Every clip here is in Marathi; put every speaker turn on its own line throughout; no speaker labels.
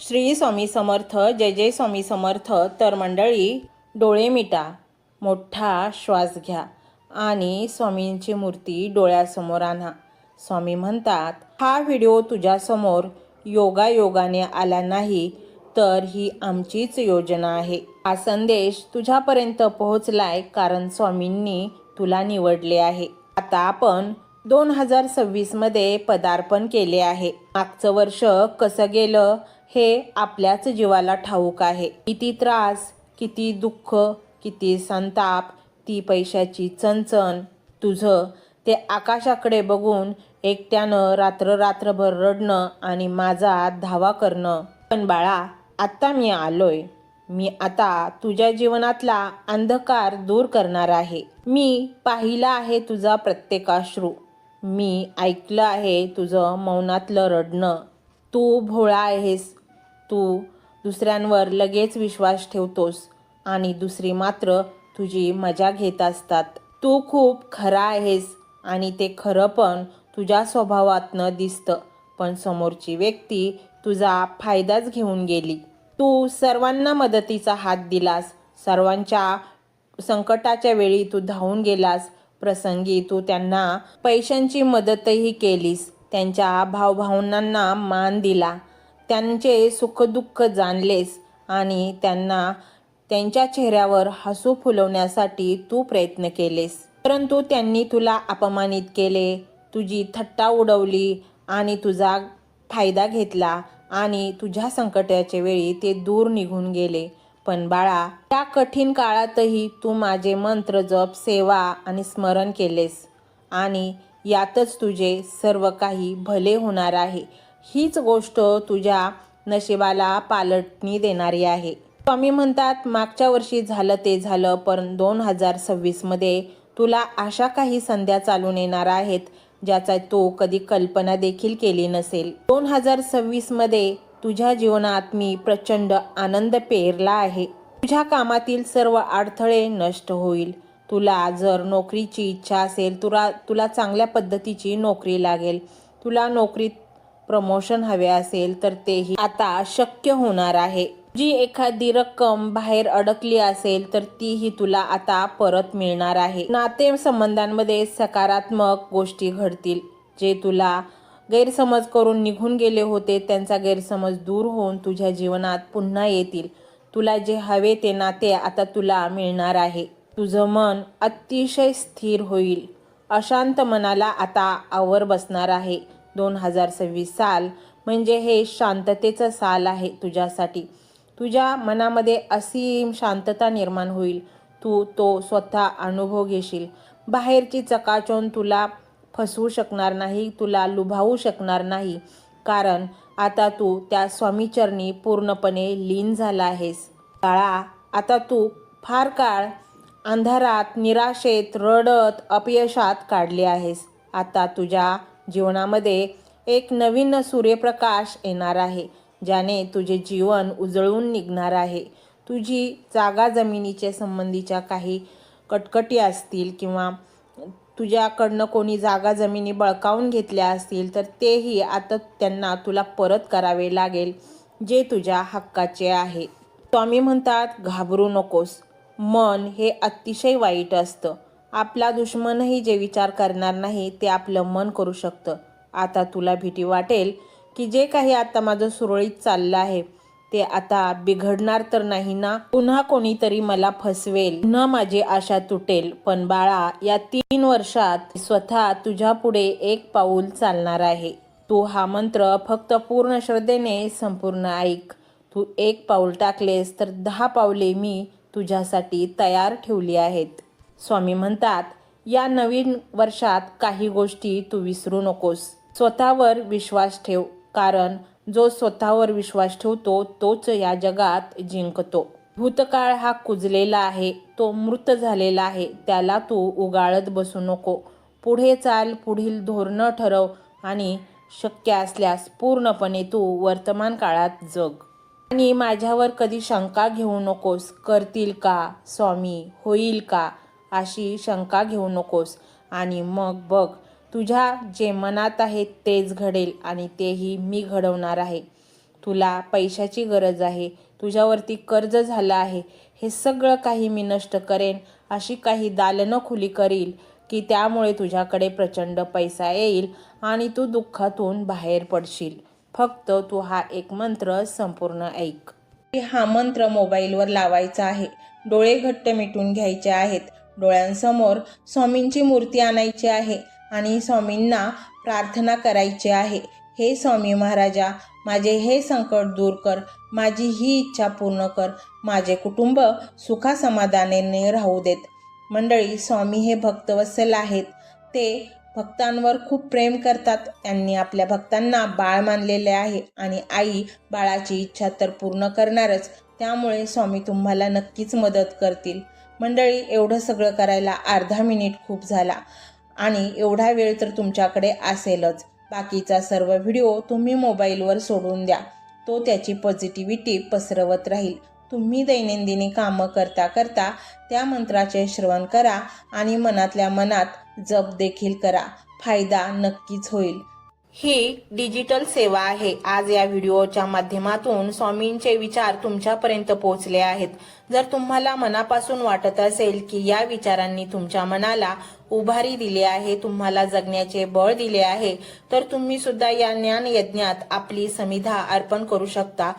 श्री स्वामी समर्थ. जय जय स्वामी समर्थ. तर मंडळी, डोळे मिटा, मोठा श्वास घ्या आणि स्वामींची मूर्ती डोळ्यासमोर आणा. स्वामी म्हणतात, हा व्हिडिओ तुझ्यासमोर योगायोगाने आला नाही तर ही आमचीच योजना आहे. हा संदेश तुझ्यापर्यंत पोहोचलाय कारण स्वामींनी तुला निवडले आहे. आता आपण 2026 मध्ये पदार्पण केले आहे. मागचं वर्ष कसं गेलं हे आपल्याच जीवाला ठाऊक आहे. किती त्रास, किती दुःख, किती संताप, ती पैशाची चणचण, तुझं ते आकाशाकडे बघून एकट्यानं रात्रभर रडणं आणि माझा धावा करणं. पण बाळा, आता मी आलोय. मी आता तुझ्या जीवनातला अंधकार दूर करणार आहे. मी पाहिला आहे तुझा प्रत्येक अश्रू. मी ऐकलं आहे तुझं मौनातलं रडणं. तू भोळा आहेस. तू दुसऱ्यांवर लगेच विश्वास ठेवतोस आणि दुसरी मात्र तुझी मजा घेत असतात. तू खूप खरा आहेस आणि ते खरं पण तुझ्या स्वभावातनं दिसतं. पण समोरची व्यक्ती तुझा फायदाच घेऊन गेली. तू सर्वांना मदतीचा हात दिलास. सर्वांच्या संकटाच्या वेळी तू धावून गेलास. प्रसंगी तू त्यांना पैशांची मदतही केलीस. त्यांच्या भावभावनांना मान दिला. त्यांचे सुखदुःख जाणलेस आणि त्यांना त्यांच्या चेहऱ्यावर हसू फुलवण्यासाठी तू प्रयत्न केलेस. परंतु त्यांनी तुला अपमानित केले, तुझी थट्टा उडवली आणि तुझा फायदा घेतला आणि तुझ्या संकटाच्या वेळी ते दूर निघून गेले. पण बाळा, त्या कठीण काळातही तू माझे मंत्र जप, सेवा आणि स्मरण केलेस आणि यातच तुझे सर्व काही भले होणार आहे. हीच गोष्ट तुझ्या नशिबाला पालटणी देणारी आहे. स्वामी म्हणतात, मागच्या वर्षी झालं ते झालं, पण 2026 मध्ये तुला अशा काही संध्या चालून येणार आहेत ज्याचा तू कधी कल्पना देखील केली नसेल. 2026 मध्ये तुझ्या जीवनात मी प्रचंड आनंद पेरला आहे. तुझ्या कामातील सर्व अडथळे नष्ट होईल. तुला जर नोकरीची इच्छा असेल, तुला चांगल्या पद्धतीची नोकरी लागेल. तुला नोकरीत प्रमोशन हवे असेल तर तेही आता शक्य होणार आहे. जी एखादी रक्कम बाहेर अडकली असेल तर तीही तुला आता परत मिळणार आहे. नातेसंबंधांमध्ये सकारात्मक गोष्टी घडतील. जे तुला गैरसमज करून निघून गेले होते त्यांचा गैरसमज दूर होऊन तुझ्या जीवनात पुन्हा येतील. तुला जे हवे ते नाते आता तुला मिळणार आहे. तुझं मन अतिशय स्थिर होईल. अशांत मनाला आता आवर बसणार आहे. 2026 साल म्हणजे हे शांततेचं साल आहे तुझ्यासाठी. तुझ्या मनामध्ये असीम शांतता निर्माण होईल. तू तो स्वतः अनुभव घेशील. बाहेरची चकाचौंध तुला फसवू शकणार नाही, तुला लुभावू शकणार नाही, कारण आता तू त्या स्वामीचरणी पूर्णपणे लीन झाला आहेस. बाळा, आता तू फार काळ अंधारात, निराशेत, रडत, अपयशात काढले आहेस. आता तुझ्या जीवनामध्ये एक नवीन सूर्यप्रकाश येणार आहे ज्याने तुझे जीवन उजळून निघणार आहे. तुझी जागा जमिनीच्या संबंधीच्या काही कटकटी असतील किंवा तुझ्याकडनं कोणी जागा जमिनी बळकावून घेतल्या असतील तर तेही आता त्यांना तुला परत करावे लागेल, जे तुझ्या हक्काचे आहे. स्वामी म्हणतात, घाबरू नकोस. मन हे अतिशय वाईट असतं. आपला दुश्मनही जे विचार करणार नाही ते आपलं मन करू शकतं. आता तुला भीती वाटेल की जे काही आता माझं सुरळीत चाललं आहे ते आता बिघडणार तर नाही ना, पुन्हा कोणीतरी मला फसवेल, पुन्हा माझी आशा तुटेल. पण बाळा, या 3 वर्षात स्वतः तुझ्या पुढे एक पाऊल चालणार आहे. तू हा मंत्र फक्त पूर्ण श्रद्धेने संपूर्ण ऐक. तू एक पाऊल टाकलेस तर 10 पावले मी तुझ्यासाठी तयार ठेवली आहेत. स्वामी म्हणतात, या नवीन वर्षात काही गोष्टी तू विसरू नकोस. स्वतःवर विश्वास ठेव, कारण जो स्वतःवर विश्वास ठेवतो तोच या जगात जिंकतो. भूतकाळ हा कुजलेला आहे, तो मृत झालेला आहे. त्याला तू उगाळत बसू नको. पुढे चाल, पुढील धोरणं ठरव आणि शक्य असल्यास पूर्णपणे तू वर्तमान काळात जग. आणि माझ्यावर कधी शंका घेऊ नकोस. करतील का स्वामी, होईल का, अशी शंका घेऊ नकोस. आणि मग बघ, तुझ्या जे मनात आहे तेच घडेल आणि तेही मी घडवणार आहे. तुला पैशाची गरज आहे, तुझ्यावरती कर्ज झालं आहे, हे सगळं काही मी नष्ट करेन, अशी काही दालनं खुली करील की त्यामुळे तुझ्याकडे प्रचंड पैसा येईल आणि तू दुःखातून बाहेर पडशील. फक्त तू हा एक मंत्र संपूर्ण ऐक. हा मंत्र मोबाईलवर लावायचा आहे. डोळे घट्ट मिटून घ्यायचे आहेत. डोळ्यांसमोर स्वामींची मूर्ती आणायची आहे आणि स्वामींना प्रार्थना करायची आहे. हे स्वामी महाराजा, माझे हे संकट दूर कर, माझी ही इच्छा पूर्ण कर, माझे कुटुंब सुखासमाधानाने राहू देत. मंडळी, स्वामी हे भक्तवत्सल आहेत. ते भक्तांवर खूप प्रेम करतात. त्यांनी आपल्या भक्तांना बाळ मानलेले आहे आणि आई बाळाची इच्छा तर पूर्ण करणारच. त्यामुळे स्वामी तुम्हाला नक्कीच मदत करतील. मंडळी, एवढं सगळं करायला अर्धा मिनिट खूप झाला आणि एवढा वेळ तर तुमच्याकडे असेलच. बाकीचा सर्व व्हिडिओ तुम्ही मोबाईलवर सोडून द्या. तो त्याची पॉझिटिव्हिटी पसरवत राहील. तुम्ही दैनंदिनी कामं करता करता त्या मंत्राचे श्रवण करा आणि मनातल्या मनात जप देखील करा. फायदा नक्कीच होईल. ही डिजिटल सेवा आहे. आज या व्हिडिओच्या माध्यमातून स्वामींचे विचार तुमच्यापर्यंत पोहोचले आहेत. जर तुम्हाला मनापासून वाटत असेल की या विचारांनी तुमच्या मनाला उभारी दिली आहे, तुम्हाला जगण्याचे बळ दिले आहे, तर तुम्ही सुद्धा या ज्ञान यज्ञात आपली समिधा अर्पण करू शकता.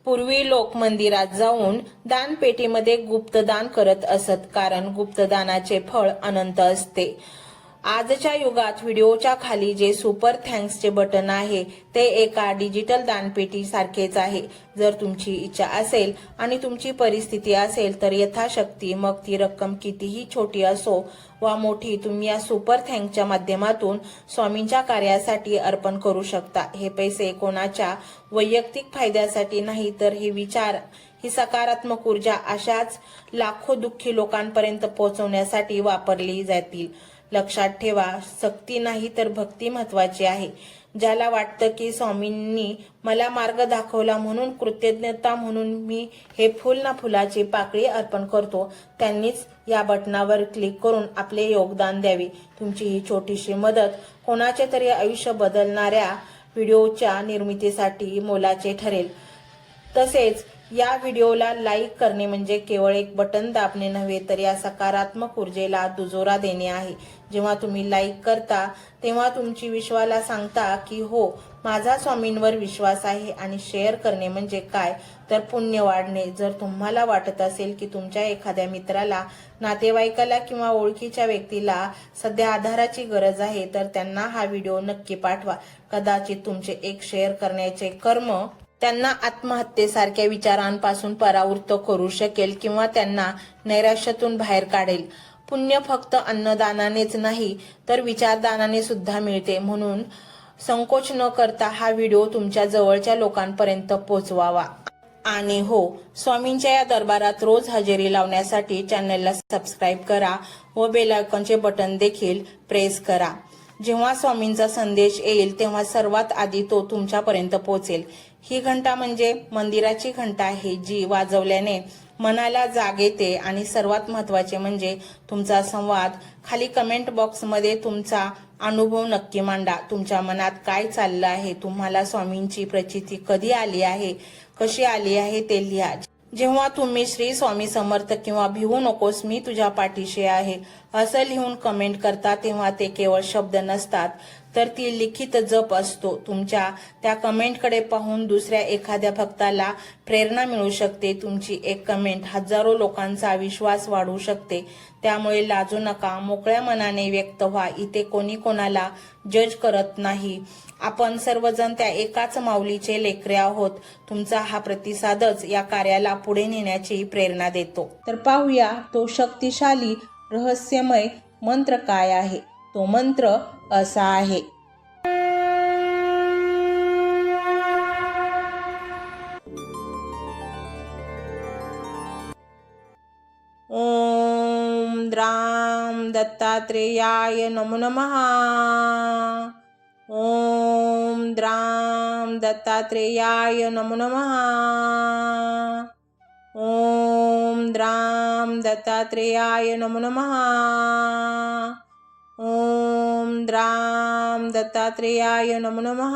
पूर्वी लोक मंदिरात जाऊन दानपेटीमध्ये गुप्तदान करत असत, कारण गुप्तदानाचे फळ अनंत असते. आजच्या युगात व्हिडिओच्या खाली जे सुपर थँक्सचे बटन आहे ते एका डिजिटल दानपेटी सारखेच आहे. जर तुमची इच्छा असेल आणि तुमची परिस्थिती असेल तर यथाशक्ती, मग ती रक्कम कितीही छोटी असो वा मोठी, तुम्ही या सुपर थँक्सच्या माध्यमातून स्वामींच्या कार्यासाठी अर्पण करू शकता. हे पैसे कोणाच्या वैयक्तिक फायद्यासाठी नाही, तर हे विचार, ही सकारात्मक ऊर्जा अशाच लाखो दुःखी लोकांपर्यंत पोहोचवण्यासाठी वापरली जातील. लक्षात ठेवा, सक्ती नाही तर भक्ती महत्वाची आहे. ज्याला वाटतं की स्वामींनी मला मार्ग दाखवला म्हणून कृतज्ञता म्हणून मी हे फुल ना फुलाची पाकळी अर्पण करतो, त्यांनीच या बटनावर क्लिक करून आपले योगदान द्यावे. तुमची ही छोटीशी मदत कोणाचे तरी आयुष्य बदलणाऱ्या व्हिडिओच्या निर्मितीसाठी मोलाचे ठरेल. तसेच या व्हिडिओला लाईक करणे म्हणजे केवळ एक बटन दाबणे नव्हे, तर या सकारात्मक ऊर्जेला दुजोरा देणे आहे. जेव्हा तुम्ही लाईक करता तेव्हा तुमची विश्वाला सांगता की हो, माझा स्वामींवर विश्वास आहे. आणि शेअर करणे म्हणजे काय, तर पुण्य वाढणे. जर तुम्हाला वाटत असेल की तुमच्या एखाद्या मित्राला, नातेवाईकाला किंवा ओळखीच्या व्यक्तीला सध्या आधाराची गरज आहे, तर त्यांना हा व्हिडिओ नक्की पाठवा. कदाचित तुमचे एक शेअर करण्याचे कर्म त्यांना आत्महत्येसारख्या विचारांपासून परावृत्त करू शकेल किंवा त्यांना नैराश्यातून बाहेर काढेल. पुण्य फक्त अन्नदानानेच नाही, तर विचारदानाने सुद्धा मिळते. म्हणून संकोच न करता हा व्हिडिओ तुमच्या जवळच्या लोकांपर्यंत पोहोचवावा. आणि हो, स्वामींच्या या दरबारात रोज हजेरी लावण्यासाठी चॅनलला सबस्क्राईब करा व बेल आयकॉनचे बटन देखील प्रेस करा. जेव्हा स्वामींचा संदेश येईल तेव्हा सर्वात आधी तो तुमच्यापर्यंत पोहोचेल. ही घंटा म्हणजे मंदिराची घंटा आहे, जी वाजवल्याने मनाला जाग येते. आणि सर्वात महत्त्वाचे म्हणजे तुमचा संवाद. खाली कमेंट बॉक्समध्ये तुमचा अनुभव नक्की मांडा. तुमच्या मनात काय चाललं आहे, तुम्हाला स्वामींची प्रचिती कधी आली आहे, कशी आली आहे ते लिहा. जेव्हा तुम्ही श्री स्वामी समर्थ किंवा भिवू नकोस मी तुझ्या पाठीशी आहे असं लिहून कमेंट करता, तेव्हा ते केवळ शब्द नसतात, तर ती लिखित जप असतो. तुमच्या त्या कमेंटकडे पाहून दुसऱ्या एखाद्या भक्ताला प्रेरणा मिळू शकते. तुमची एक कमेंट हजारो लोकांचा विश्वास वाढवू शकते. त्यामुळे लाजू नका, मोकळ्या मनाने व्यक्त व्हा. इथे कोणी कोणाला जज करत नाही. आपण सर्वजण त्या एकाच माऊलीचे लेकरे आहोत. तुमचा हा प्रतिसादच या कार्याला पुढे नेण्याची प्रेरणा देतो. तर पाहूया तो शक्तिशाली रहस्यमय मंत्र काय आहे. तो मंत्र असा आहे. ओम द्राम दत्तात्रेयाय नमो नमः. ओम द्राम दत्तात्रेयाय नमो नमः. ओम द्राम दत्तात्रेयाय नमो नमः. ओम द्राम दत्तात्रेयाय नमो नमः.